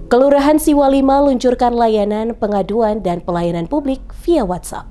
Kelurahan Siwalima luncurkan layanan pengaduan dan pelayanan publik via WhatsApp.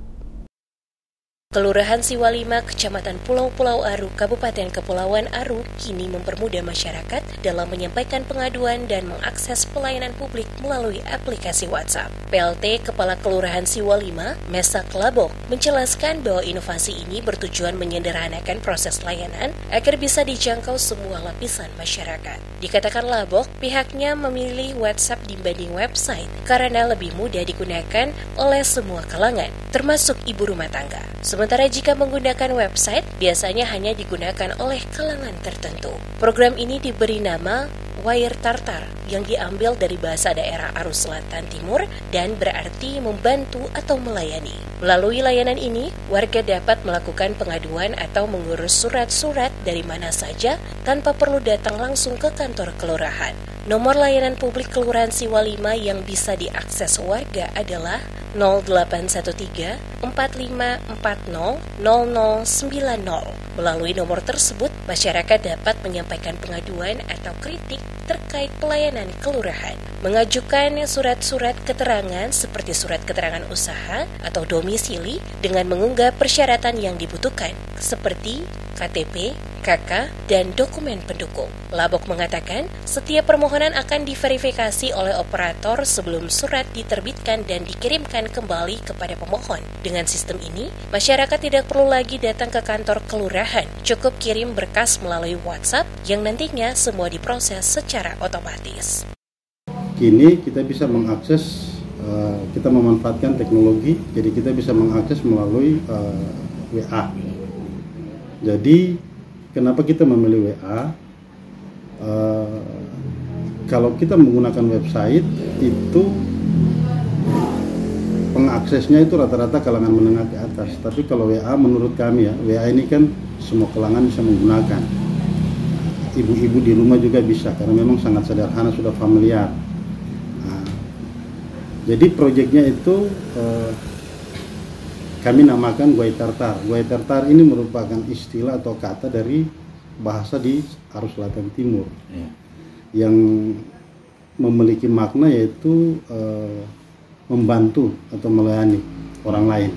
Kelurahan Siwalima, Kecamatan Pulau-Pulau Aru, Kabupaten Kepulauan Aru, kini mempermudah masyarakat dalam menyampaikan pengaduan dan mengakses pelayanan publik melalui aplikasi WhatsApp. PLT Kepala Kelurahan Siwalima, Mesak Labok, menjelaskan bahwa inovasi ini bertujuan menyederhanakan proses layanan agar bisa dijangkau semua lapisan masyarakat. Dikatakan Labok, pihaknya memilih WhatsApp dibanding website karena lebih mudah digunakan oleh semua kalangan, termasuk ibu rumah tangga. Sementara jika menggunakan website, biasanya hanya digunakan oleh kalangan tertentu. Program ini diberi nama Wire Tartar yang diambil dari bahasa daerah Arus Selatan Timur dan berarti membantu atau melayani. Melalui layanan ini, warga dapat melakukan pengaduan atau mengurus surat-surat dari mana saja tanpa perlu datang langsung ke kantor kelurahan. Nomor layanan publik Kelurahan Siwalima yang bisa diakses warga adalah 0813 4540 0090. Melalui nomor tersebut, masyarakat dapat menyampaikan pengaduan atau kritik terkait pelayanan kelurahan, mengajukan surat-surat keterangan seperti surat keterangan usaha atau domisili dengan mengunggah persyaratan yang dibutuhkan seperti KTP, KK, dan dokumen pendukung. Labok mengatakan, setiap permohonan akan diverifikasi oleh operator sebelum surat diterbitkan dan dikirimkan kembali kepada pemohon. Dengan sistem ini, masyarakat tidak perlu lagi datang ke kantor kelurahan, cukup kirim berkas melalui WhatsApp yang nantinya semua diproses secara otomatis. Kini kita bisa mengakses, kita memanfaatkan teknologi, jadi kita bisa mengakses melalui WA. Jadi kenapa kita memilih WA? Kalau kita menggunakan website itu pengaksesnya itu rata-rata kalangan menengah ke atas. Tapi kalau WA menurut kami ya, WA ini kan semua kalangan bisa menggunakan. Ibu-ibu di rumah juga bisa karena memang sangat sederhana, sudah familiar. Jadi proyeknya itu kami namakan Wire Tartar. Wire Tartar ini merupakan istilah atau kata dari bahasa di Arus Selatan Timur yang memiliki makna yaitu membantu atau melayani orang lain.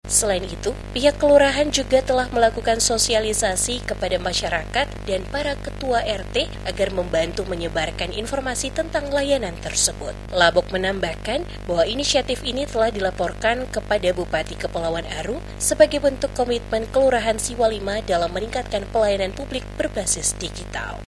Selain itu, pihak kelurahan juga telah melakukan sosialisasi kepada masyarakat dan para ketua RT agar membantu menyebarkan informasi tentang layanan tersebut. Labok menambahkan bahwa inisiatif ini telah dilaporkan kepada Bupati Kepulauan Aru sebagai bentuk komitmen Kelurahan Siwalima dalam meningkatkan pelayanan publik berbasis digital.